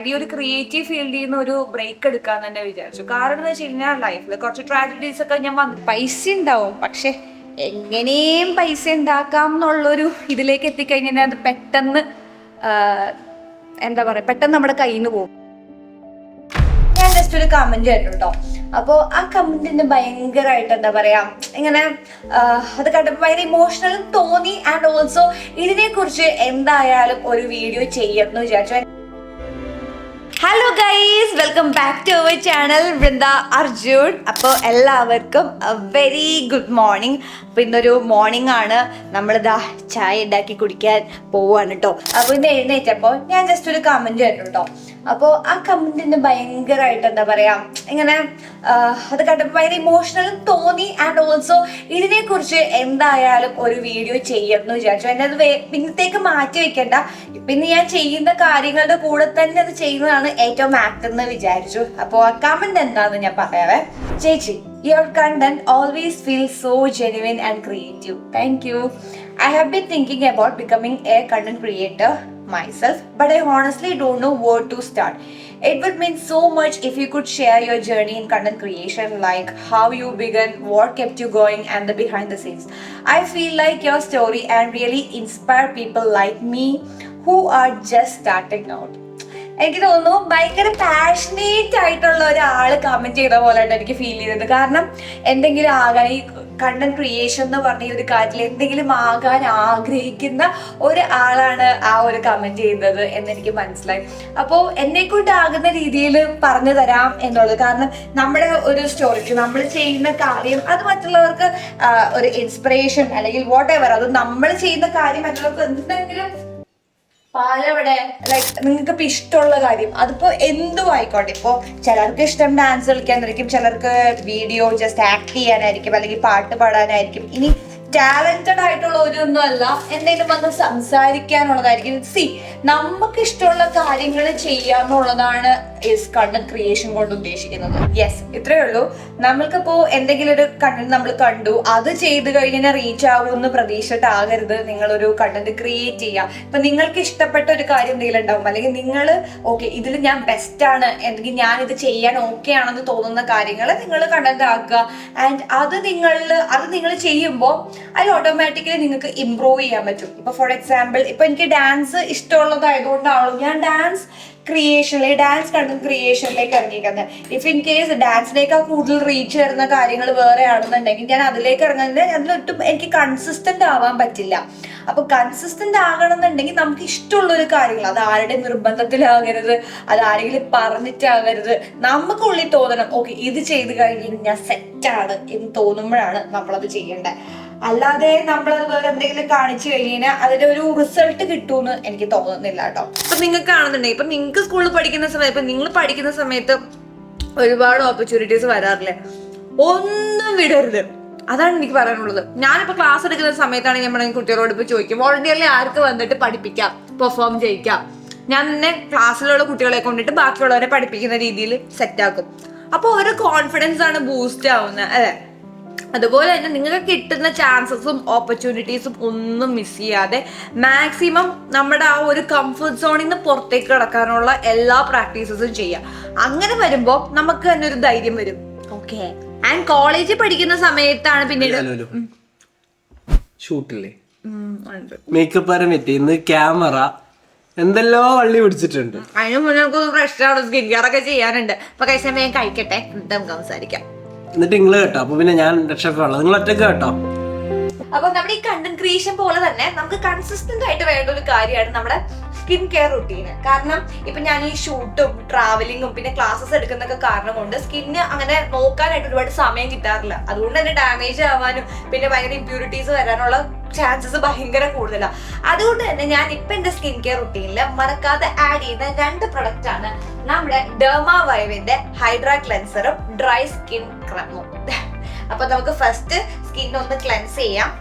ഈ ഒരു ക്രിയേറ്റീവ് ഫീൽഡിൽ നിന്ന് ഒരു ബ്രേക്ക് എടുക്കാന്ന് തന്നെ വിചാരിച്ചു. കാരണം എന്ന് വെച്ച് കഴിഞ്ഞാൽ ലൈഫിൽ കുറച്ച് ട്രാജഡീസ് ഒക്കെ ഞാൻ പൈസ ഉണ്ടാവും, പക്ഷെ എങ്ങനെയും പൈസ ഉണ്ടാക്കാം എന്നുള്ളൊരു ഇതിലേക്ക് എത്തിക്കഴിഞ്ഞാൽ അത് പെട്ടെന്ന് എന്താ പറയുക, പെട്ടെന്ന് നമ്മുടെ കയ്യിൽ നിന്ന് പോകും. ഞാൻ ജസ്റ്റ് ഒരു കമന്റ് കേട്ടോ. അപ്പോൾ ആ കമന്റിന് ഭയങ്കരമായിട്ട് എന്താ പറയാ, ഇങ്ങനെ അത് കണ്ടപ്പോൾ ഭയങ്കര ഇമോഷണലും തോന്നി. ആൻഡ് ഓൾസോ ഇതിനെ കുറിച്ച് എന്തായാലും ഒരു വീഡിയോ ചെയ്യുമെന്ന് വിചാരിച്ചു. Hello guys, welcome back to our channel Vrinda Arjun. അപ്പോൾ എല്ലാവർക്കും വെരി ഗുഡ് മോർണിംഗ്. അപ്പോൾ ഇന്നൊരു മോർണിംഗ് ആണ്, നമ്മളിതാ ചായ ഉണ്ടാക്കി കുടിക്കാൻ പോവാണ് കേട്ടോ. അപ്പോൾ ഇന്ന് എഴുന്നേറ്റപ്പോൾ ഞാൻ ജസ്റ്റ് ഒരു കമന്റ് കേട്ടോ. അപ്പോൾ ആ കമന്റിന് ഭയങ്കരമായിട്ട് എന്താ പറയാ, ഇങ്ങനെ അത് കണ്ടപ്പോൾ ഭയങ്കര ഇമോഷണലും തോന്നി. ആൻഡ് ഓൾസോ ഇതിനെ കുറിച്ച് എന്തായാലും ഒരു വീഡിയോ ചെയ്യുമെന്ന് വിചാരിച്ചു. എന്നെ അത് പിന്നത്തേക്ക് മാറ്റി വെക്കണ്ട, പിന്നെ ഞാൻ ചെയ്യുന്ന കാര്യങ്ങളുടെ കൂടെ തന്നെ അത് ചെയ്യുന്നതാണ് ഏറ്റവും ആക്ട് എന്ന് വിചാരിച്ചു. അപ്പോൾ ആ കമന്റ് എന്താണെന്ന് ഞാൻ പറയാവേ. ചേച്ചി, your content always feels so genuine and creative. Thank you. I have been thinking about becoming a content creator myself, but I honestly don't know where to start. It would mean so much if you could share your journey in content creation, like how you began, what kept you going, and the behind the scenes. I feel like your story and really inspire people like me who are just starting out. എനിക്ക് തോന്നുന്നു ഭയങ്കര passionate ആയിട്ടുള്ള ഒരാൾ comment ചെയ്ത പോലെയാണ് എനിക്ക് feel ചെയ്തത്. കാരണം എന്തെങ്കിലും ആകാൻ, ഈ കണ്ടന്റ് ക്രിയേഷൻ എന്ന് പറഞ്ഞ ഒരു കാര്യത്തിൽ എന്തെങ്കിലും ആകാൻ ആഗ്രഹിക്കുന്ന ഒരാളാണ് ആ ഒരു കമന്റ് ചെയ്തത് എന്നെനിക്ക് മനസ്സിലായി. അപ്പോൾ എന്നെ കൊണ്ടാകുന്ന രീതിയിൽ പറഞ്ഞു തരാം എന്നുള്ളത്. കാരണം നമ്മുടെ ഒരു സ്റ്റോറിക്ക് നമ്മൾ ചെയ്യുന്ന കാര്യം അത് മറ്റുള്ളവർക്ക് ഒരു ഇൻസ്പിറേഷൻ അല്ലെങ്കിൽ വാട്ട് എവർ, അത് നമ്മൾ ചെയ്യുന്ന കാര്യം മറ്റുള്ളവർക്ക് എന്തെങ്കിലും പാലവിടെ ലൈക്ക് നിങ്ങൾക്ക് ഇപ്പൊ ഇഷ്ടമുള്ള കാര്യം അതിപ്പോ എന്തും ആയിക്കോട്ടെ. ഇപ്പൊ ചിലർക്ക് ഇഷ്ടം ഡാൻസ് കളിക്കാനായിരിക്കും, ചിലർക്ക് വീഡിയോ ജസ്റ്റ് ആക്ട് ചെയ്യാനായിരിക്കും, അല്ലെങ്കിൽ പാട്ട് പാടാനായിരിക്കും. ഇനി ടാലന്റഡ് ആയിട്ടുള്ള ഒരൊന്നും അല്ല, എന്തെങ്കിലും വന്ന് സംസാരിക്കാനുള്ളതായിരിക്കും. നമുക്ക് ഇഷ്ടമുള്ള കാര്യങ്ങൾ ചെയ്യാന്നുള്ളതാണ് കണ്ടന്റ് ക്രിയേഷൻ കൊണ്ട് ഉദ്ദേശിക്കുന്നത്. യെസ്, ഇത്രയേ ഉള്ളൂ. നമ്മൾക്കിപ്പോ എന്തെങ്കിലും ഒരു കണ്ടന്റ് നമ്മൾ കണ്ടു, അത് ചെയ്ത് കഴിഞ്ഞാൽ റീച്ച് ആകുമെന്ന് പ്രതീക്ഷിച്ചിട്ടാകരുത് നിങ്ങളൊരു കണ്ടന്റ് ക്രിയേറ്റ് ചെയ്യുക. ഇപ്പൊ നിങ്ങൾക്ക് ഇഷ്ടപ്പെട്ട ഒരു കാര്യം എന്തെങ്കിലും ഉണ്ടാവും, അല്ലെങ്കിൽ നിങ്ങൾ ഓക്കെ ഇതിൽ ഞാൻ ബെസ്റ്റ് ആണ്, അല്ലെങ്കിൽ ഞാൻ ഇത് ചെയ്യാൻ ഓക്കെ ആണെന്ന് തോന്നുന്ന കാര്യങ്ങൾ നിങ്ങൾ കണ്ടന്റ് ആക്കുക. ആൻഡ് അത് നിങ്ങൾ ചെയ്യുമ്പോൾ അതിൽ ഓട്ടോമാറ്റിക്കലി നിങ്ങൾക്ക് ഇംപ്രൂവ് ചെയ്യാൻ പറ്റും. ഇപ്പൊ ഫോർ എക്സാമ്പിൾ, ഇപ്പൊ എനിക്ക് ഡാൻസ് ഇഷ്ടമുള്ളതായതുകൊണ്ടാണല്ലോ ഞാൻ ഡാൻസ് കണ്ടന്റ് ക്രിയേഷനിലേക്ക് ഇറങ്ങിയിരിക്കുന്നത്. ഇഫ് ഇൻ കേസ് ഡാൻസിനേക്കാൾ കൂടുതൽ റീച്ച് വരുന്ന കാര്യങ്ങൾ വേറെ ആണെന്നുണ്ടെങ്കിൽ ഞാൻ അതിലേക്ക് ഇറങ്ങുന്നത് അതിലൊട്ടും എനിക്ക് കൺസിസ്റ്റന്റ് ആവാൻ പറ്റില്ല. അപ്പൊ കൺസിസ്റ്റന്റ് ആകണമെന്നുണ്ടെങ്കിൽ നമുക്ക് ഇഷ്ടമുള്ള ഒരു കാര്യങ്ങൾ, അത് ആരുടെ നിർബന്ധത്തിലാകരുത്, അത് ആരെങ്കിലും പറഞ്ഞിട്ടാകരുത്, നമുക്കുള്ളിൽ തോന്നണം ഓക്കെ ഇത് ചെയ്ത് കഴിഞ്ഞാൽ ഞാൻ സെറ്റാണ് എന്ന് തോന്നുമ്പോഴാണ് നമ്മളത് ചെയ്യേണ്ടത്. അല്ലാതെ നമ്മളത് വേറെ എന്തെങ്കിലും കാണിച്ചു കഴിഞ്ഞാൽ അതിന്റെ ഒരു റിസൾട്ട് കിട്ടുമെന്ന് എനിക്ക് തോന്നുന്നില്ല കേട്ടോ. ഇപ്പൊ നിങ്ങൾക്ക് കാണുന്നുണ്ടെങ്കിൽ ഇപ്പൊ നിങ്ങൾക്ക് സ്കൂളിൽ പഠിക്കുന്ന സമയത്ത്, ഇപ്പൊ നിങ്ങൾ പഠിക്കുന്ന സമയത്ത് ഒരുപാട് ഓപ്പർച്യൂണിറ്റീസ് വരാറില്ലേ, ഒന്നും വിടരുത്. അതാണ് എനിക്ക് പറയാനുള്ളത്. ഞാനിപ്പോ ക്ലാസ് എടുക്കുന്ന സമയത്താണ് ഞാൻ കുട്ടികളോട് ഇപ്പൊ ചോദിക്കും, വോളണ്ടിയർലി ആർക്ക് വന്നിട്ട് പഠിപ്പിക്കാം, പെർഫോം ചെയ്യിക്കാം. ഞാൻ തന്നെ ക്ലാസ്സിലുള്ള കുട്ടികളെ കൊണ്ടിട്ട് ബാക്കിയുള്ളവരെ പഠിപ്പിക്കുന്ന രീതിയിൽ സെറ്റാക്കും. അപ്പൊ ഒരു കോൺഫിഡൻസ് ആണ് ബൂസ്റ്റ് ആവുന്നത്, അല്ലെ? അതുപോലെ തന്നെ നിങ്ങൾക്ക് കിട്ടുന്ന ചാൻസസും ഓപ്പർച്യൂണിറ്റീസും ഒന്നും മിസ് ചെയ്യാതെ മാക്സിമം നമ്മുടെ ആ ഒരു കംഫർട്ട് സോണിൽ നിന്ന് പുറത്തേക്ക് കടക്കാനുള്ള എല്ലാ പ്രാക്ടീസസും ചെയ്യാം. അങ്ങനെ വരുമ്പോൾ നമുക്ക് തന്നെ ഒരു ധൈര്യം വരും. ഓക്കെ. ആൻഡ് കോളേജിൽ പഠിക്കുന്ന സമയത്താണ് പിന്നീട് ഷൂട്ടില്ലേ മേക്കപ്പ് ക്യാമറ എന്തെല്ലോ വള്ളി പിടിച്ചിട്ടുണ്ട്. അതിന് മുന്നേ നമുക്ക് ഫ്രഷാണ്, സ്കിൻ കെയർ ഒക്കെ ചെയ്യാനുണ്ട്. അപ്പൊ കഴിച്ചാൽ കഴിക്കട്ടെ, നമുക്ക് സംസാരിക്കാം. എന്നിട്ട് നിങ്ങൾ കേട്ടോ, അപ്പൊ പിന്നെ ഞാൻ രക്ഷപ്പെടാം, നിങ്ങൾ ഒറ്റക്ക് കേട്ടോ. അപ്പൊ നമ്മുടെ ഈ കണ്ടന്റ് ക്രിയേഷൻ പോലെ തന്നെ നമുക്ക് കൺസിസ്റ്റന്റ് ആയിട്ട് വേണ്ട ഒരു കാര്യമാണ് നമ്മുടെ സ്കിൻ കെയർ റുട്ടീന്. കാരണം ഇപ്പൊ ഞാൻ ഈ ഷൂട്ടും ട്രാവലിങ്ങും പിന്നെ ക്ലാസ്സസ് എടുക്കുന്നൊക്കെ കാരണം കൊണ്ട് സ്കിന്ന് അങ്ങനെ നോക്കാനായിട്ട് ഒരുപാട് സമയം കിട്ടാറില്ല. അതുകൊണ്ട് തന്നെ ഡാമേജ് ആവാനും പിന്നെ ഭയങ്കര ഇമ്പ്യൂരിറ്റീസ് വരാനുള്ള ചാൻസസ് ഭയങ്കര കൂടുതലാണ്. അതുകൊണ്ട് തന്നെ ഞാൻ ഇപ്പൊ എന്റെ സ്കിൻ കെയർ റുട്ടീനിൽ മറക്കാതെ ആഡ് ചെയ്യുന്ന 2 പ്രൊഡക്റ്റ് ആണ് നമ്മുടെ ഡെർമാവൈവിന്റെ ഹൈഡ്രാ ക്ലെൻസറും ഡ്രൈ സ്കിൻ ക്രീമും. അപ്പൊ നമുക്ക് ഫസ്റ്റ് സ്കിൻ ഒന്ന് ക്ലെൻസ് ചെയ്യാം.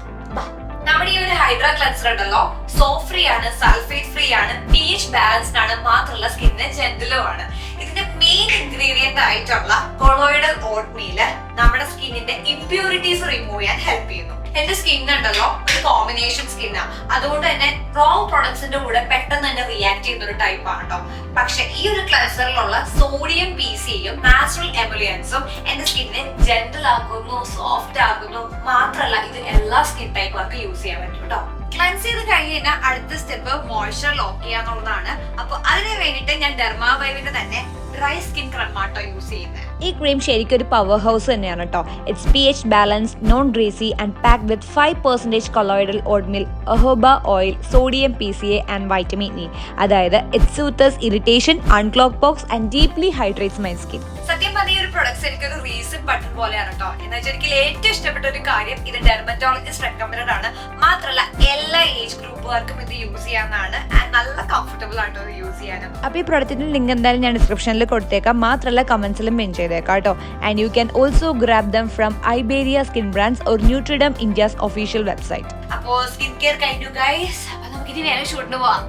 നമ്മുടെ ഈ ഒരു ഹൈഡ്രാ ക്ലെൻസർ ഉണ്ടല്ലോ, സോപ്പ് ഫ്രീ ആണ്, സൾഫേറ്റ് ഫ്രീ ആണ്, pH ബാലൻസ്ഡ് ആണ്, മാത്രമല്ല സ്കിന്നിന് ജെന്റിലും ആണ്. ഇതിന്റെ മെയിൻ ഇൻഗ്രീഡിയന്റ് ആയിട്ടുള്ള കൊളോയിഡൽ ഓട്ട്മീല് നമ്മുടെ സ്കിന്നിന്റെ ഇംപ്യൂരിറ്റീസ് റിമൂവ് ചെയ്യാൻ ഹെൽപ്പ് ചെയ്യുന്നു. എന്റെ സ്കിൻ ഉണ്ടല്ലോ ഒരു കോമ്പിനേഷൻ സ്കിന്നാ, അതുകൊണ്ട് തന്നെ റോങ് പ്രൊഡക്ട്സിന്റെ കൂടെ പെട്ടെന്ന് തന്നെ റിയാക്ട് ചെയ്യുന്ന ഒരു ടൈപ്പ് ആണ് കേട്ടോ. പക്ഷെ ഈ ഒരു ക്ലെൻസറിലുള്ള സോഡിയം PCAയും നാച്ചുറൽ എമുലിയൻസും എന്റെ സ്കിന്നെ ജെന്റിൽ ആക്കുന്നു, സോഫ്റ്റ് ആക്കുന്നു. മാത്രമല്ല ഇത് എല്ലാ സ്കിൻ ടൈപ്പുകാർക്ക് യൂസ് ചെയ്യാൻ പറ്റും കേട്ടോ. ക്ലൻസ് ചെയ്ത് കഴിഞ്ഞ് കഴിഞ്ഞാൽ അടുത്ത സ്റ്റെപ്പ് മോയ്സ്ചർ ലോക്ക് ചെയ്യാന്നുള്ളതാണ്. അപ്പൊ അതിന് വേണ്ടിയിട്ട് ഞാൻ ഡെർമാവൈവിന്റെ തന്നെ ഡ്രൈ സ്കിൻ ക്രീമാട്ടോ യൂസ് ചെയ്യുന്നത്. ഈ ക്രീം ശരിക്കും ഒരു പവർ ഹൗസ് തന്നെയാണ് കേട്ടോ. It's pH balance, non greasy and packed with 5% colloidal oatmeal, jojoba oil, sodium PCA and vitamin E. അതായത് it soothes irritation, unclog pores and deeply hydrates my skin. സത്യം പറഞ്ഞ ഈ ഒരു പ്രൊഡക്ട്സ് എനിക്കൊരു റീസൺ ബട്ടൺ പോലെയാണ് കേട്ടോ. എന്ന് വെച്ചാൽ എനിക്ക് ഏറ്റവും ഇഷ്ടപ്പെട്ട ഒരു കാര്യം ഇത് ഡെർമറ്റോളജിസ്റ്റ് റെക്കമെൻഡഡ് ആണ്. മാത്രമല്ല എല്ലാ ഏജ് ഗ്രൂപ്പുകാർക്കും ഇത് യൂസ് ചെയ്യാവുന്നതാണ്. ആൻഡ് നല്ല കംഫർട്ടബിൾ ആട്ടോ ഇത് യൂസ് ചെയ്യാനും. അപ്പോൾ ഈ പ്രൊഡക്റ്റിന്റെ ലിങ്ക് എന്തായാലും ഞാൻ ഡിസ്ക്രിപ്ഷനിൽ കൊടുത്തേക്കാം. മാത്രമല്ല കമന്റ്സിലും മെൻഷൻ ചെയ്തേക്കാം കേട്ടോ. And you can also grab them from Iberia skin brands or Nutriderm India's official website. അപ്പോ സ്കിൻ കെയർ കഴിഞ്ഞു ഗൈസ്. അപ്പൊ നമുക്ക് ഇനി നേരെ ഷൂട്ടിന് പോവാം.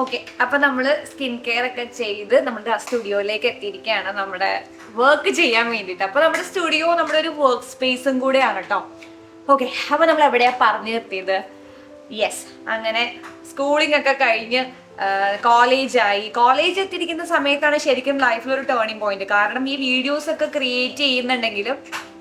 ഓക്കെ, അപ്പൊ നമ്മള് സ്കിൻ കെയർ ഒക്കെ ചെയ്ത് നമ്മുടെ സ്റ്റുഡിയോയിലേക്ക് എത്തിയിരിക്കുകയാണ് നമ്മുടെ വർക്ക് ചെയ്യാൻ വേണ്ടിയിട്ട്. അപ്പൊ നമ്മുടെ സ്റ്റുഡിയോ നമ്മുടെ ഒരു വർക്ക് സ്പേസും കൂടെയാണ് കേട്ടോ. ഓക്കെ, അപ്പൊ നമ്മൾ എവിടെയാ പറഞ്ഞു നിർത്തിയത്? യെസ്, അങ്ങനെ സ്കൂളിംഗ് ഒക്കെ കഴിഞ്ഞ് കോളേജ് എത്തിയിരിക്കുന്ന സമയത്താണ് ശരിക്കും ലൈഫിലൊരു ടേണിംഗ് പോയിന്റ്. കാരണം ഈ വീഡിയോസ് ഒക്കെ ക്രിയേറ്റ് ചെയ്യുന്നുണ്ടെങ്കിലും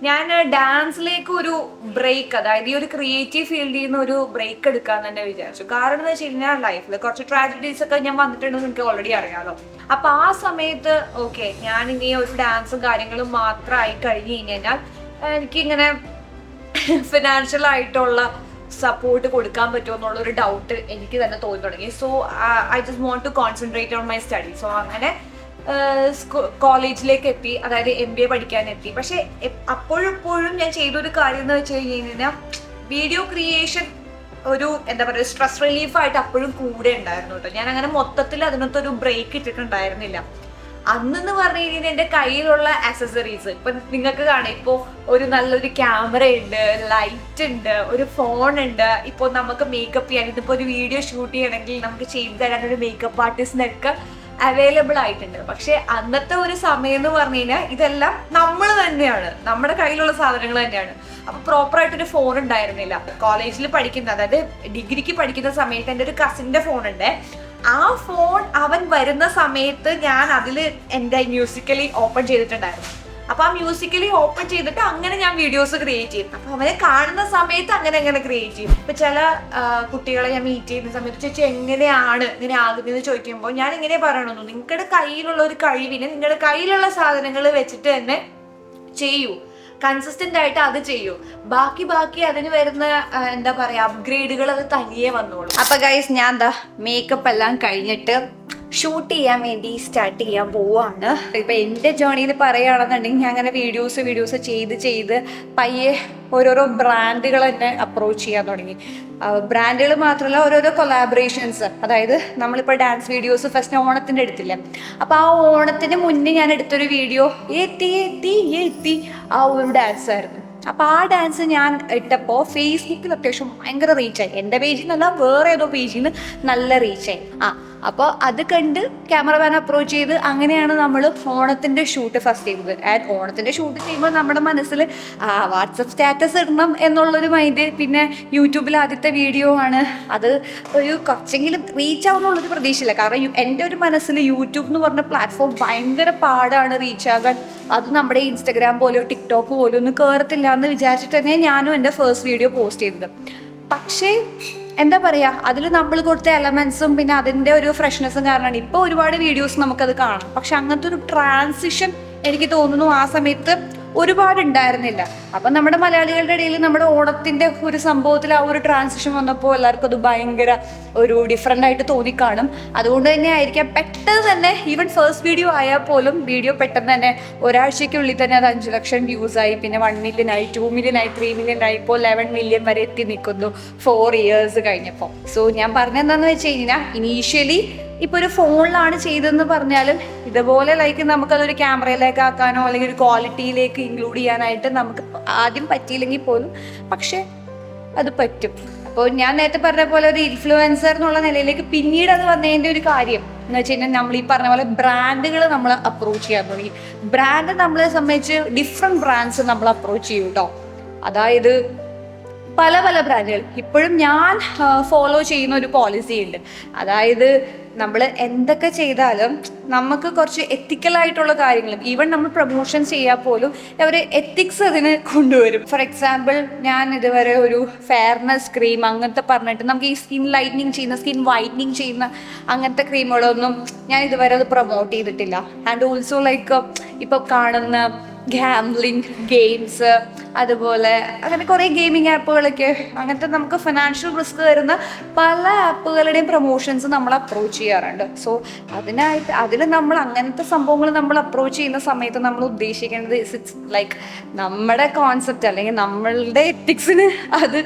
ഞാൻ ഡാൻസിലേക്ക് ഒരു ബ്രേക്ക്, അതായത് ഈ ഒരു ക്രിയേറ്റീവ് ഫീൽഡിൽ നിന്ന് ഒരു ബ്രേക്ക് എടുക്കാന്ന് തന്നെ വിചാരിച്ചു. കാരണം എന്ന് വെച്ച് കഴിഞ്ഞാൽ ലൈഫിൽ കുറച്ച് ട്രാജഡീസ് ഒക്കെ ഞാൻ വന്നിട്ടുണ്ടെന്ന് എനിക്ക് ഓൾറെഡി അറിയാമല്ലോ. അപ്പൊ ആ സമയത്ത് ഓക്കെ, ഞാൻ ഇനി ഒരു ഡാൻസും കാര്യങ്ങളും മാത്രമായി കഴിഞ്ഞ് കഴിഞ്ഞാൽ എനിക്കിങ്ങനെ ഫിനാൻഷ്യൽ ആയിട്ടുള്ള സപ്പോർട്ട് കൊടുക്കാൻ പറ്റുമോ എന്നുള്ളൊരു ഡൗട്ട് എനിക്ക് തന്നെ തോന്നി തുടങ്ങി. So I just want to concentrate on my study. So അങ്ങനെ കോളേജിലേക്ക് എത്തി, അതായത് MBA പഠിക്കാൻ എത്തി. പക്ഷെ അപ്പോഴും ഞാൻ ചെയ്തൊരു കാര്യം എന്ന് വെച്ച് കഴിഞ്ഞാൽ വീഡിയോ ക്രിയേഷൻ ഒരു എന്താ പറയുക സ്ട്രെസ് റിലീഫായിട്ട് അപ്പോഴും കൂടെ ഉണ്ടായിരുന്നു കേട്ടോ. ഞാൻ അങ്ങനെ മൊത്തത്തിൽ അതിനകത്തൊരു ബ്രേക്ക് ഇട്ടിട്ടുണ്ടായിരുന്നില്ല. അന്നെന്ന് പറഞ്ഞു കഴിഞ്ഞാൽ എൻ്റെ കയ്യിലുള്ള ആക്സസറീസ് ഇപ്പൊ നിങ്ങൾക്ക് കാണാം. ഇപ്പോൾ ഒരു നല്ലൊരു ക്യാമറ ഉണ്ട്, ലൈറ്റ് ഉണ്ട്, ഒരു ഫോൺ ഉണ്ട്. ഇപ്പോൾ നമുക്ക് മേക്കപ്പ് ചെയ്യാൻ, ഇതിപ്പോൾ ഒരു വീഡിയോ ഷൂട്ട് ചെയ്യണമെങ്കിൽ നമുക്ക് ചെയ്തു തരാൻ ഒരു മേക്കപ്പ് ആർട്ടിസ്റ്റിനൊക്കെ അവൈലബിൾ ആയിട്ടുണ്ട്. പക്ഷെ അന്നത്തെ ഒരു സമയം എന്ന് പറഞ്ഞു കഴിഞ്ഞാൽ ഇതെല്ലാം നമ്മൾ തന്നെയാണ്, നമ്മുടെ കയ്യിലുള്ള സാധനങ്ങൾ തന്നെയാണ്. അപ്പൊ പ്രോപ്പറായിട്ടൊരു ഫോൺ ഉണ്ടായിരുന്നില്ല. കോളേജിൽ പഠിക്കുന്ന, അതായത് ഡിഗ്രിക്ക് പഠിക്കുന്ന സമയത്ത് എൻ്റെ ഒരു കസിൻ്റെ ഫോൺ ഉണ്ട്. ആ ഫോൺ അവൻ വരുന്ന സമയത്ത് ഞാൻ അതിൽ എൻ്റെ മ്യൂസിക്കലി ഓപ്പൺ ചെയ്തിട്ടുണ്ടായിരുന്നു. അപ്പൊ ആ മ്യൂസിക്കലി ഓപ്പൺ ചെയ്തിട്ട് അങ്ങനെ ഞാൻ വീഡിയോസ് ക്രിയേറ്റ് ചെയ്യും. അപ്പൊ അവനെ കാണുന്ന സമയത്ത് അങ്ങനെ ക്രിയേറ്റ് ചെയ്യും. ഇപ്പൊ ചില കുട്ടികളെ ഞാൻ മീറ്റ് ചെയ്യുന്ന സമയത്ത് ചേച്ചി എങ്ങനെയാണ് ഇങ്ങനെ ആകുന്നതെന്ന് ചോദിക്കുമ്പോൾ ഞാൻ ഇങ്ങനെ പറയണമെന്നു, നിങ്ങളുടെ കയ്യിലുള്ള ഒരു കഴിവിനെ നിങ്ങളുടെ കയ്യിലുള്ള സാധനങ്ങൾ വെച്ചിട്ട് തന്നെ ചെയ്യൂ, കൺസിസ്റ്റന്റ് ആയിട്ട് അത് ചെയ്യൂ. ബാക്കി അതിന് വരുന്ന എന്താ പറയാ അപ്ഗ്രേഡുകൾ അത് തനിയെ വന്നോളൂ. അപ്പൊ ഗൈസ്, ഞാൻ എന്താ മേക്കപ്പ് എല്ലാം കഴിഞ്ഞിട്ട് ഷൂട്ട് ചെയ്യാൻ വേണ്ടി സ്റ്റാർട്ട് ചെയ്യാൻ പോവാണ്. ഇപ്പൊ എൻ്റെ ജേണിയിൽ പറയുകയാണെന്നുണ്ടെങ്കിൽ ഞാൻ അങ്ങനെ വീഡിയോസ് ചെയ്ത് പയ്യെ ഓരോരോ ബ്രാൻഡുകൾ തന്നെ അപ്രോച്ച് ചെയ്യാൻ തുടങ്ങി. ബ്രാൻഡുകൾ മാത്രമല്ല, ഓരോരോ കൊളാബറേഷൻസ്. അതായത് നമ്മളിപ്പോൾ ഡാൻസ് വീഡിയോസ് ഫസ്റ്റ് ഓണത്തിൻ്റെ എടുത്തില്ല. അപ്പോൾ ആ ഓണത്തിന് മുന്നേ ഞാൻ എടുത്തൊരു വീഡിയോ എത്തി ആ ഒരു ഡാൻസ് ആയിരുന്നു. അപ്പോൾ ആ ഡാൻസ് ഞാൻ ഇട്ടപ്പോൾ ഫേസ്ബുക്കിൽ അത്യാവശ്യം ഭയങ്കര റീച്ചായി. എൻ്റെ പേജിൽ നിന്നല്ല, വേറെ ഏതോ പേജിൽ നിന്ന് നല്ല റീച്ചായി. അപ്പോൾ അത് കണ്ട് ക്യാമറമാൻ അപ്രോച്ച് ചെയ്ത് അങ്ങനെയാണ് നമ്മൾ ഓണത്തിൻ്റെ ഷൂട്ട് ഫസ്റ്റ് ചെയ്തത്. ആൻഡ് ഓണത്തിൻ്റെ ഷൂട്ട് ചെയ്യുമ്പോൾ നമ്മുടെ മനസ്സിൽ വാട്സപ്പ് സ്റ്റാറ്റസ് ഇടണം എന്നുള്ളൊരു മൈൻഡ്. പിന്നെ യൂട്യൂബിൽ ആദ്യത്തെ വീഡിയോ ആണ്, അത് ഒരു കുറച്ചെങ്കിലും റീച്ച് ആവുന്നുള്ളൊരു പ്രതീക്ഷയില്ല. കാരണം എൻ്റെ ഒരു മനസ്സിൽ യൂട്യൂബ് എന്ന് പറഞ്ഞ പ്ലാറ്റ്ഫോം ഭയങ്കര പാടാണ് റീച്ച് ആകാൻ. അത് നമ്മുടെ ഇൻസ്റ്റഗ്രാം പോലെയോ ടിക്ടോക്ക് പോലെയോ ഒന്നും കയറത്തില്ല എന്ന് വിചാരിച്ചിട്ട് തന്നെ ഞാനും എൻ്റെ ഫസ്റ്റ് വീഡിയോ പോസ്റ്റ് ചെയ്തത്. പക്ഷേ എന്താ പറയുക, അതിൽ നമ്മൾ കൊടുത്ത എലമെന്റ്സും പിന്നെ അതിൻ്റെ ഒരു ഫ്രഷ്നെസ്സും കാരണമാണ് ഇപ്പോൾ ഒരുപാട് വീഡിയോസ് നമുക്കത് കാണാം. പക്ഷെ അങ്ങനത്തെ ഒരു ട്രാൻസിഷൻ എനിക്ക് തോന്നുന്നു ആ സമയത്ത് ഒരുപാട് ഉണ്ടായിരുന്നില്ല. അപ്പം നമ്മുടെ മലയാളികളുടെ ഇടയിൽ നമ്മുടെ ഓണത്തിൻ്റെ ഒരു സംഭവത്തിൽ ആ ഒരു ട്രാൻസിഷൻ വന്നപ്പോൾ എല്ലാവർക്കും അത് ഭയങ്കര ഒരു ഡിഫറെൻ്റ് ആയിട്ട് തോന്നിക്കാണും. അതുകൊണ്ട് തന്നെ ആയിരിക്കാം പെട്ടെന്ന് തന്നെ ഈവൻ ഫസ്റ്റ് വീഡിയോ ആയാൽ പോലും വീഡിയോ പെട്ടെന്ന് തന്നെ ഒരാഴ്ചയ്ക്കുള്ളിൽ തന്നെ അത് 5 ലക്ഷം വ്യൂസ് ആയി. പിന്നെ 1 മില്യനായി, 2 മില്യനായി, 3 മില്യനായി, ഇപ്പോൾ 11 മില്യൺ വരെ എത്തി നിൽക്കുന്നു 4 ഇയേഴ്സ് കഴിഞ്ഞപ്പോൾ. സോ ഞാൻ പറഞ്ഞെന്താണെന്ന് വെച്ച് കഴിഞ്ഞാൽ ഇനീഷ്യലി ഇപ്പോൾ ഒരു ഫോണിലാണ് ചെയ്തതെന്ന് പറഞ്ഞാലും ഇതുപോലെ ലൈക്ക് നമുക്കതൊരു ക്യാമറയിലേക്ക് ആക്കാനോ അല്ലെങ്കിൽ ഒരു ക്വാളിറ്റിയിലേക്ക് ഇൻക്ലൂഡ് ചെയ്യാനായിട്ട് നമുക്ക് ആദ്യം പറ്റിയില്ലെങ്കിൽ പോലും പക്ഷെ അത് പറ്റും. അപ്പോൾ ഞാൻ നേരത്തെ പറഞ്ഞ പോലെ ഒരു ഇൻഫ്ലുവൻസർ എന്നുള്ള നിലയിലേക്ക് പിന്നീട് അത് വന്നതിൻ്റെ ഒരു കാര്യം എന്ന് വെച്ച് കഴിഞ്ഞാൽ നമ്മൾ ഈ പറഞ്ഞ പോലെ ബ്രാൻഡുകൾ നമ്മൾ അപ്രോച്ച് ചെയ്യാൻ തുടങ്ങി. ബ്രാൻഡ് നമ്മളെ സംബന്ധിച്ച് ഡിഫറെൻറ്റ് ബ്രാൻഡ്സ് നമ്മൾ അപ്രോച്ച് ചെയ്യും കേട്ടോ. അതായത് പല പല ബ്രാൻഡുകൾ ഇപ്പോഴും ഞാൻ ഫോളോ ചെയ്യുന്ന ഒരു പോളിസി ഉണ്ട്. അതായത് നമ്മൾ എന്തൊക്കെ ചെയ്താലും നമുക്ക് കുറച്ച് എത്തിക്കലായിട്ടുള്ള കാര്യങ്ങളും ഈവൻ നമ്മൾ പ്രൊമോഷൻ ചെയ്യാൻ പോലും അവർ എത്തിക്സ് അതിന് കൊണ്ടുവരും. ഫോർ എക്സാമ്പിൾ, ഞാൻ ഇതുവരെ ഒരു ഫെയർനെസ് ക്രീം അങ്ങനത്തെ പറഞ്ഞിട്ട് നമുക്ക് ഈ സ്കിൻ ലൈറ്റനിങ് ചെയ്യുന്ന സ്കിൻ വൈറ്റനിങ് ചെയ്യുന്ന അങ്ങനത്തെ ക്രീമുകളൊന്നും ഞാൻ ഇതുവരെ അത് പ്രൊമോട്ട് ചെയ്തിട്ടില്ല. ആൻഡ് ഓൾസോ ലൈക്ക് ഇപ്പോൾ കാണുന്ന ഗാംബ്ലിങ് ഗെയിംസ്, അതുപോലെ അങ്ങനെ കുറേ ഗെയിമിങ് ആപ്പുകളൊക്കെ, അങ്ങനത്തെ നമുക്ക് ഫിനാൻഷ്യൽ റിസ്ക് വരുന്ന പല ആപ്പുകളുടെയും പ്രൊമോഷൻസ് നമ്മൾ അപ്രോച്ച് ചെയ്യാറുണ്ട്. സോ അതിൽ നമ്മൾ അങ്ങനത്തെ സംഭവങ്ങൾ നമ്മൾ അപ്രോച്ച് ചെയ്യുന്ന സമയത്ത് നമ്മൾ ഉദ്ദേശിക്കേണ്ടത് ഇറ്റ്സ് ലൈക്ക് നമ്മുടെ കോൺസെപ്റ്റ് അല്ലെങ്കിൽ നമ്മളുടെ എത്തിക്സിന് അത്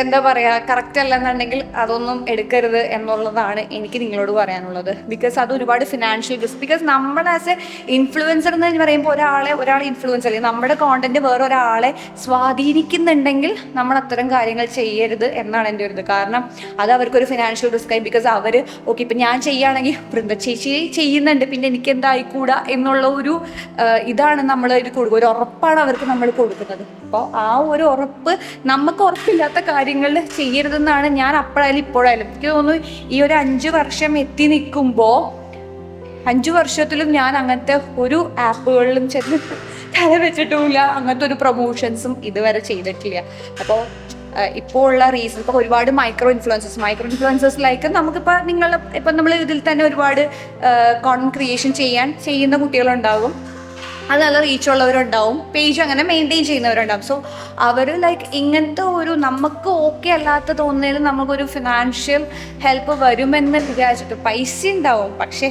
എന്താ പറയുക കറക്റ്റ് അല്ലെന്നുണ്ടെങ്കിൽ അതൊന്നും എടുക്കരുത് എന്നുള്ളതാണ് എനിക്ക് നിങ്ങളോട് പറയാനുള്ളത്. ബിക്കോസ് അത് ഒരുപാട് ഫിനാൻഷ്യൽ റിസ്ക്, ബിക്കോസ് നമ്മൾ ആസ് എ ഇൻഫ്ലുവൻസർ എന്ന് പറയുമ്പോൾ ഒരാളെ ഇൻഫ്ലുവൻസ് അല്ലെങ്കിൽ നമ്മുടെ കോണ്ടന്റ് വേറൊരാളെ സ്വാധീനിക്കുന്നുണ്ടെങ്കിൽ നമ്മൾ അത്തരം കാര്യങ്ങൾ ചെയ്യരുത് എന്നാണ് എൻ്റെ ഒരു ഇത്. കാരണം അത് അവർക്കൊരു ഫിനാൻഷ്യൽ റിസ്ക് ആയി. ബിക്കോസ് അവർ ഓക്കെ ഇപ്പം ഞാൻ ചെയ്യുകയാണെങ്കിൽ വൃന്ദ ചേച്ചി ചെയ്യുന്നുണ്ട് പിന്നെ എനിക്ക് എന്തായിക്കൂടാ എന്നുള്ള ഒരു ഇതാണ് നമ്മൾ കൊടുക്കുക, ഒരു ഉറപ്പാണ് അവർക്ക് നമ്മൾ കൊടുക്കുന്നത്. അപ്പോൾ ആ ഒരു ഉറപ്പ് നമുക്ക് ഉറപ്പില്ലാത്ത കാര്യങ്ങൾ ചെയ്യരുതെന്നാണ് ഞാൻ അപ്പോഴായാലും ഇപ്പോഴായാലും എനിക്ക് തോന്നുന്നു ഈ ഒരു 5 വർഷം എത്തി നിൽക്കുമ്പോൾ 5 വർഷത്തിലും ഞാൻ അങ്ങനത്തെ ഒരു ആപ്പുകളിലും ചെന്ന് തല വെച്ചിട്ടുമില്ല, അങ്ങനത്തെ ഒരു പ്രൊമോഷൻസും ഇതുവരെ ചെയ്തിട്ടില്ല. അപ്പോൾ ഇപ്പോൾ ഉള്ള റീസൺ ഇപ്പോൾ ഒരുപാട് മൈക്രോ ഇൻഫ്ലുവൻസേഴ്സിലേക്ക് നമുക്കിപ്പോൾ ഇപ്പം നമ്മൾ ഇതിൽ തന്നെ ഒരുപാട് കോണ്ടന്റ് ക്രിയേഷൻ ചെയ്യുന്ന കുട്ടികളുണ്ടാകും, അത് നല്ല റീച്ചുള്ളവരുണ്ടാവും, പേജ് അങ്ങനെ മെയിൻറ്റെയിൻ ചെയ്യുന്നവരുണ്ടാവും. സോ അവർ ലൈക്ക് ഇങ്ങനത്തെ ഒരു നമുക്ക് ഓക്കെ അല്ലാത്ത തോന്നുന്നതിൽ നമുക്കൊരു ഫിനാൻഷ്യൽ ഹെൽപ്പ് വരുമെന്ന് വിചാരിച്ചിട്ട് പൈസ ഉണ്ടാവും, പക്ഷേ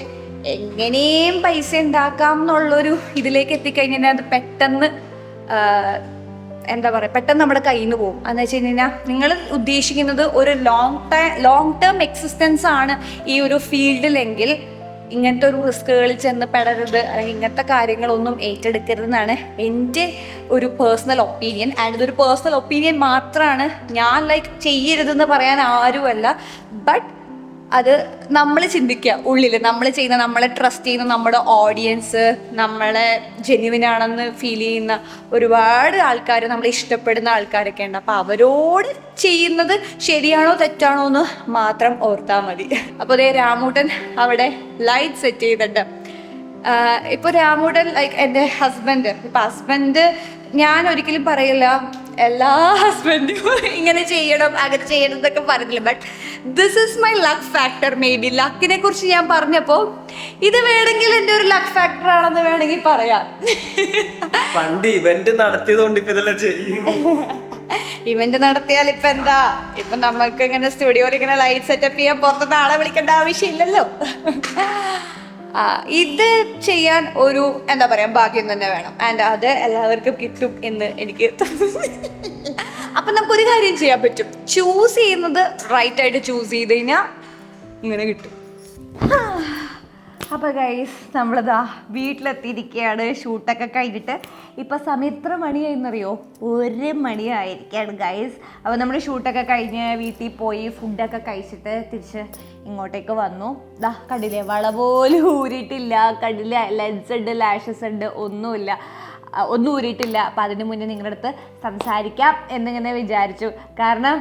എങ്ങനെയും പൈസ ഉണ്ടാക്കാം എന്നുള്ളൊരു ഇതിലേക്ക് എത്തിക്കഴിഞ്ഞാൽ അത് പെട്ടെന്ന് എന്താ പറയുക പെട്ടെന്ന് നമ്മുടെ കയ്യിൽ നിന്ന് പോകും. എന്ന് വെച്ച് കഴിഞ്ഞാൽ നിങ്ങൾ ഉദ്ദേശിക്കുന്നത് ഒരു ലോങ് ടേം എക്സിസ്റ്റൻസ് ആണ് ഈ ഒരു ഫീൽഡിലെങ്കിൽ ഇങ്ങനത്തെ ഒരു റിസ്കുകളിൽ ചെന്ന് പെടരുത് അല്ലെങ്കിൽ ഇങ്ങനത്തെ കാര്യങ്ങളൊന്നും ഏറ്റെടുക്കരുതെന്നാണ് എൻ്റെ ഒരു പേഴ്സണൽ ഒപ്പീനിയൻ. ആൻഡ് ഇതൊരു പേഴ്സണൽ ഒപ്പീനിയൻ മാത്രമാണ്, ഞാൻ ലൈക്ക് ചെയ്യരുതെന്ന് പറയാൻ ആരുമല്ല. ബട്ട് അത് നമ്മൾ ചിന്തിക്കുക ഉള്ളിൽ നമ്മൾ ചെയ്യുന്ന നമ്മളെ ട്രസ്റ്റ് ചെയ്യുന്ന നമ്മുടെ ഓഡിയൻസ്, നമ്മളെ ജെന്യുവിനാണെന്ന് ഫീൽ ചെയ്യുന്ന ഒരുപാട് ആൾക്കാർ, നമ്മളെ ഇഷ്ടപ്പെടുന്ന ആൾക്കാരൊക്കെ ഉണ്ട്. അപ്പോൾ അവരോട് ചെയ്യുന്നത് ശരിയാണോ തെറ്റാണോ എന്ന് മാത്രം ഓർത്താൽ മതി. അപ്പോൾ അതേ രാമൂട്ടൻ അവിടെ ലൈറ്റ് സെറ്റ് ചെയ്തിട്ട് ഇപ്പോൾ രാമൂട്ടൻ ലൈക്ക് എൻ്റെ ഹസ്ബൻഡ് ഞാൻ ഒരിക്കലും പറയില്ല എല്ലാ ഹസ്ബൻഡും ഇങ്ങനെ ചെയ്യണം അങ്ങനെ ചെയ്യണം എന്നൊക്കെ പറഞ്ഞില്ല. But this is my luck factor. Maybe ലക്കിനെ കുറിച്ച് ഞാൻ പറഞ്ഞപ്പോൾ ഇത് വേണമെങ്കിൽ എൻ്റെ ഒരു ലക്ക് ഫാക്ടർ ആണെന്ന് വേണമെങ്കിൽ പറയാം. പണ്ട് ഇവന്റ് നടത്തിയതുകൊണ്ട് ഇപ്പൊ ഇതെല്ലാം ചെയ്യും. ഇവന്റ് നടത്തിയാൽ ഇപ്പൊ എന്താ, ഇപ്പൊ നമുക്ക് ഇങ്ങനെ സ്റ്റുഡിയോയിൽ ഇങ്ങനെ ലൈറ്റ് സെറ്റപ്പ് ചെയ്യാൻ പുറത്തുനിന്ന് ആളെ വിളിക്കേണ്ട ആവശ്യമില്ലല്ലോ. ഇത് ചെയ്യാൻ ഒരു എന്താ പറയാ ഭാഗ്യം തന്നെ വേണം. ആൻഡ് അത് എല്ലാവർക്കും കിട്ടും എന്ന് എനിക്ക് അപ്പൊ നമുക്കൊരു കാര്യം ചെയ്യാൻ പറ്റും, ചൂസ് ചെയ്യുന്നത് റൈറ്റ് ആയിട്ട് ചൂസ് ചെയ്ത് കഴിഞ്ഞാൽ ഇങ്ങനെ കിട്ടും. അപ്പോൾ ഗൈസ് നമ്മളിതാ വീട്ടിലെത്തിയിരിക്കുകയാണ്, ഷൂട്ടൊക്കെ കഴിഞ്ഞിട്ട്. ഇപ്പോൾ സമയം എത്ര മണിയായിന്നറിയോ? 1 മണിയായിരിക്കുകയാണ് ഗൈസ്. അപ്പോൾ നമ്മൾ ഷൂട്ടൊക്കെ കഴിഞ്ഞ് വീട്ടിൽ പോയി ഫുഡൊക്കെ കഴിച്ചിട്ട് തിരിച്ച് ഇങ്ങോട്ടേക്ക് വന്നു. ദാ കണ്ടില്ലേ, വള പോലും ഊരിയിട്ടില്ല, കണ്ടില്ല ലെൻസ് ഉണ്ട്, ലാഷസ് ഉണ്ട്, ഒന്നും ഊരിയിട്ടില്ല. അപ്പോൾ അതിന് മുന്നേ നിങ്ങളുടെ അടുത്ത് സംസാരിക്കാം എന്നിങ്ങനെ വിചാരിച്ചു. കാരണം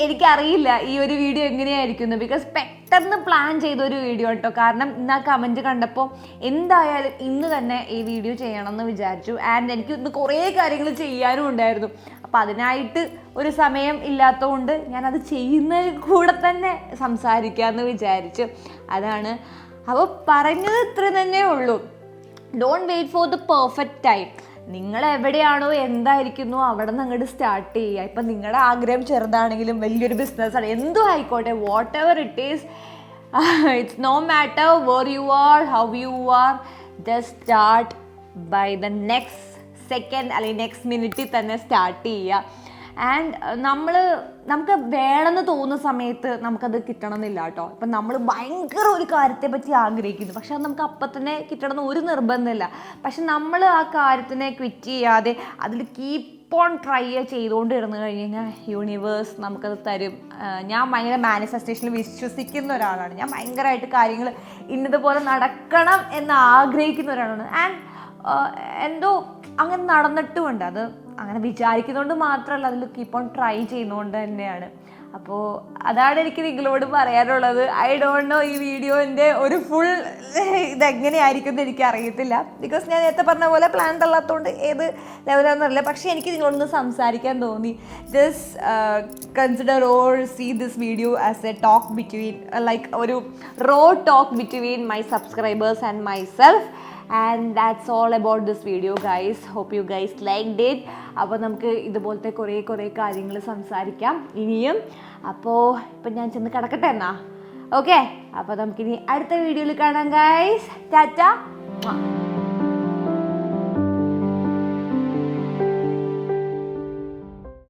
എനിക്കറിയില്ല ഈ ഒരു വീഡിയോ എങ്ങനെയായിരിക്കുന്നു, ബിക്കോസ് പെട്ടെന്ന് പ്ലാൻ ചെയ്തൊരു വീഡിയോ കേട്ടോ. കാരണം ഇന്ന് ആ കമൻറ്റ് കണ്ടപ്പോൾ എന്തായാലും ഇന്ന് തന്നെ ഈ വീഡിയോ ചെയ്യണമെന്ന് വിചാരിച്ചു. ആൻഡ് എനിക്ക് ഇന്ന് കുറേ കാര്യങ്ങൾ ചെയ്യാനും ഉണ്ടായിരുന്നു. അപ്പോൾ അതിനായിട്ട് ഒരു സമയം ഇല്ലാത്തതുകൊണ്ട് ഞാനത് ചെയ്യുന്നതിൽ കൂടെ തന്നെ സംസാരിക്കാമെന്ന് വിചാരിച്ചു. അതാണ് അപ്പോൾ പറഞ്ഞത് ഇത്ര തന്നെ ഉള്ളൂ. Don't wait for the perfect time. നിങ്ങൾ എവിടെയാണോ എന്തായിരിക്കുന്നോ അവിടെ നിന്ന് അങ്ങോട്ട് സ്റ്റാർട്ട് ചെയ്യുക. ഇപ്പം നിങ്ങളുടെ ആഗ്രഹം ചെറുതാണെങ്കിലും വലിയൊരു ബിസിനസ്സാണ്, എന്തോ ആയിക്കോട്ടെ, whatever it is, it's no matter where you are, how you are, just start by the next second അല്ലെങ്കിൽ നെക്സ്റ്റ് മിനിറ്റിൽ തന്നെ സ്റ്റാർട്ട് ചെയ്യുക. ആൻഡ് നമുക്ക് വേണമെന്ന് തോന്നുന്ന സമയത്ത് നമുക്കത് കിട്ടണമെന്നില്ല കേട്ടോ. ഇപ്പം നമ്മൾ ഭയങ്കര ഒരു കാര്യത്തെ പറ്റി ആഗ്രഹിക്കുന്നു, പക്ഷെ അത് നമുക്ക് അപ്പം തന്നെ കിട്ടണമെന്ന് ഒരു നിർബന്ധമില്ല. പക്ഷെ നമ്മൾ ആ കാര്യത്തിനെ ക്വിറ്റ് ചെയ്യാതെ അതിൽ കീപ്പ് ഓൺ ട്രൈ ചെയ്തുകൊണ്ട് ഇരുന്ന് കഴിഞ്ഞ് കഴിഞ്ഞാൽ യൂണിവേഴ്സ് നമുക്കത് തരും. ഞാൻ ഭയങ്കര മാനിഫെസ്റ്റേഷനിൽ വിശ്വസിക്കുന്ന ഒരാളാണ്. ഞാൻ ഭയങ്കരമായിട്ട് കാര്യങ്ങൾ ഇന്നതുപോലെ നടക്കണം എന്ന് ആഗ്രഹിക്കുന്ന ഒരാളാണ്. ആൻഡ് എന്തോ അങ്ങനെ നടന്നിട്ടുമുണ്ട്. അത് അങ്ങനെ വിചാരിക്കുന്നതുകൊണ്ട് മാത്രമല്ല, അതിൽ കീപ്പ് ഓൺ ട്രൈ ചെയ്യുന്നതുകൊണ്ട് തന്നെയാണ്. അപ്പോൾ അതാണ് എനിക്ക് നിങ്ങളോട് പറയാനുള്ളത്. ഐ ഡോണ്ട് നോ ഈ വീഡിയോൻ്റെ ഒരു ഫുൾ ഇതെങ്ങനെയായിരിക്കും എന്ന് എനിക്ക് അറിയത്തില്ല. ബിക്കോസ് ഞാൻ നേരത്തെ പറഞ്ഞ പോലെ പ്ലാൻ തള്ളാത്തതുകൊണ്ട് ഏത് ലെവലാണെന്നറിയില്ല. പക്ഷേ എനിക്ക് നിങ്ങളോടൊന്ന് സംസാരിക്കാൻ തോന്നി. Just consider or see this video as a talk between like ഒരു raw talk between my subscribers and myself. And that's all about this video guys. Hope you guys liked it. അപ്പോൾ നമുക്ക് ഇതുപോലത്തെ കുറേ കാര്യങ്ങൾ സംസാരിക്കാം ഇനിയും. അപ്പോൾ ഇപ്പം ഞാൻ ചെന്ന് കിടക്കട്ടെ എന്നാ. ഓക്കെ, അപ്പോൾ നമുക്കിനി അടുത്ത വീഡിയോയിൽ കാണാം ഗൈസ്. ടാറ്റ.